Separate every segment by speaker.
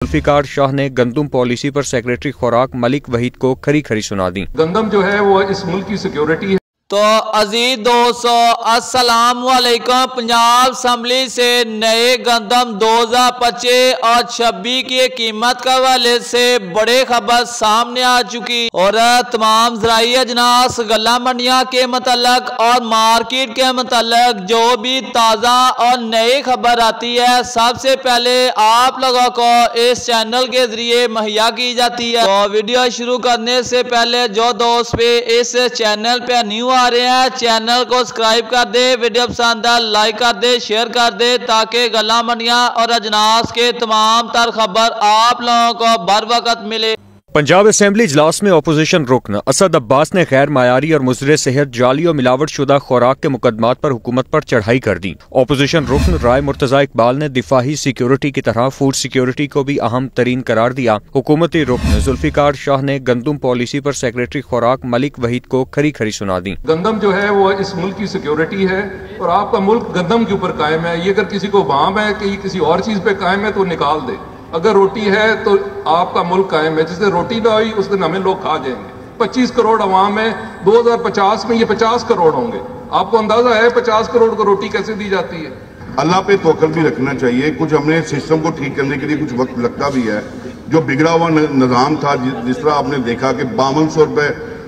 Speaker 1: जुल्फिकार शाह ने गंदम पॉलिसी पर सेक्रेटरी खुराक मलिक वहीद को खरी खरी सुना दी।
Speaker 2: गंदम जो है वो इस मुल्क की सिक्योरिटी है।
Speaker 3: तो अजीज दोस्तों अस्सलाम वालेकुम। पंजाब असम्बली से नए गंदम 2025 और 26 की कीमत के हवाले से बड़े खबर सामने आ चुकी और तमाम ज़राई अजनास गला मंडियाँ के मतलब और मार्केट के मतलब जो भी ताज़ा और नई खबर आती है सबसे पहले आप लोगों को इस चैनल के जरिए मुहैया की जाती है। तो वीडियो शुरू करने से पहले जो दोस्त भी इस चैनल पे न्यू आ रहे हैं चैनल को सब्सक्राइब कर दे, वीडियो पसंद है लाइक कर दे, शेयर कर दे ताकि गला मंडियां और अजनास के तमाम तर खबर आप लोगों को बर वक्त मिले।
Speaker 1: पंजाब असेंबली इजलास में अपोजिशन रुकन असद अब्बास ने गैर मायारी और मुज़र सेहत जाली और मिलावट शुदा खुराक के मुकदमात पर हुकूमत पर चढ़ाई कर दी। अपोजिशन रुकन राय मुर्तजा इकबाल ने दिफाही सिक्योरिटी की तरह फूड सिक्योरिटी को भी अहम तरीन करार दिया। हुकूमती रुकन जुल्फिकार शाह ने गंदम पॉलिसी पर सेक्रेटरी खुराक मलिक वहीद को खरी खरी सुना दी।
Speaker 2: गंदम जो है वो इस मुल्क की सिक्योरिटी है और आपका मुल्क गंदम के ऊपर कायम है। ये अगर किसी को वाम है कि किसी और चीज पे कायम है तो निकाल दे। अगर रोटी है तो आपका मुल्क कायम है। जिससे रोटी ना हुई उस दिन हमें लोग खा जाएंगे। 25 करोड़ अवाम है, 2050 में ये 50 करोड़ होंगे। आपको अंदाजा है 50 करोड़ को रोटी कैसे दी जाती है?
Speaker 4: अल्लाह पे तवक्कुल भी रखना चाहिए। कुछ हमने सिस्टम को ठीक करने के लिए कुछ वक्त लगता भी है। जो बिगड़ा हुआ निज़ाम था, जिस तरह आपने देखा कि 5200 रुपए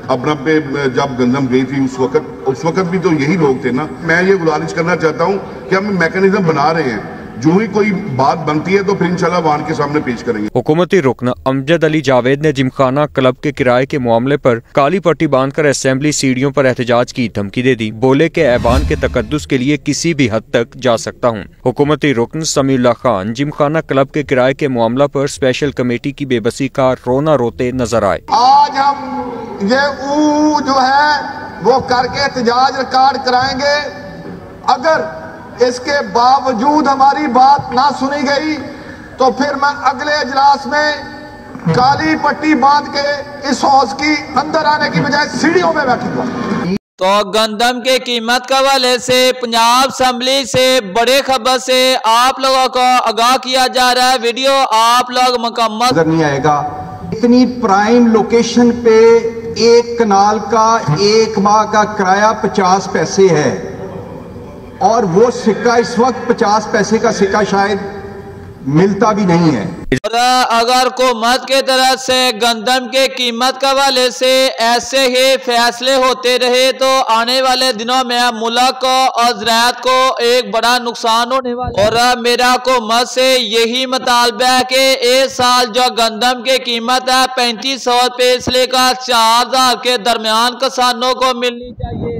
Speaker 4: अपना पे जब गंदम गई थी उस वक्त भी तो यही लोग थे ना। मैं ये गुजारिश करना चाहता हूँ कि हम मैकेनिज्म बना रहे हैं, जो ही कोई बात बनती है तो फिर इंशाल्लाह वान के सामने पेश करेंगे।
Speaker 1: हुकूमती रुकन अमजद अली जावेद ने जिमखाना क्लब के किराए के मामले पर काली पट्टी बांधकर असेंबली सीढ़ियों पर एहतजाज की धमकी दे दी। बोले के ऐवान के तकद्दुस के लिए किसी भी हद तक जा सकता हूँ। हुकूमती रुकन समीउल्लाह खान जिमखाना क्लब के किराए के मामला पर स्पेशल कमेटी की बेबसी का रोना रोते नजर आए।
Speaker 5: आज हम ये जो है वो करके एहतजाज रिकॉर्ड कराएंगे। अगर इसके बावजूद हमारी बात ना सुनी गई तो फिर मैं अगले इजलास में काली पट्टी बांध के इस हाउस की अंदर आने की बजाय सीढ़ियों में बैठूंगा।
Speaker 3: तो गंदम के कीमत के हवाले से पंजाब असम्बली से बड़े खबर से आप लोगों को आगाह किया जा रहा है। वीडियो आप लोग मुकम्मल
Speaker 6: नजर नहीं आएगा। इतनी प्राइम लोकेशन पे एक कनाल का एक माह का किराया 50 पैसे है और वो सिक्का इस वक्त 50 पैसे का सिक्का शायद मिलता भी नहीं है।
Speaker 3: अगर हुकूमत के तरफ से गंदम के कीमत के हवाले से ऐसे ही फैसले होते रहे तो आने वाले दिनों में मुल्क को और ज़राअत को एक बड़ा नुकसान होने वाला है। और मेरा हुकूमत से यही मुतालबा है कि इस साल जो गंदम की कीमत है 3500 रुपये से लेकर 4000 के दरमियान किसानों को मिलनी चाहिए।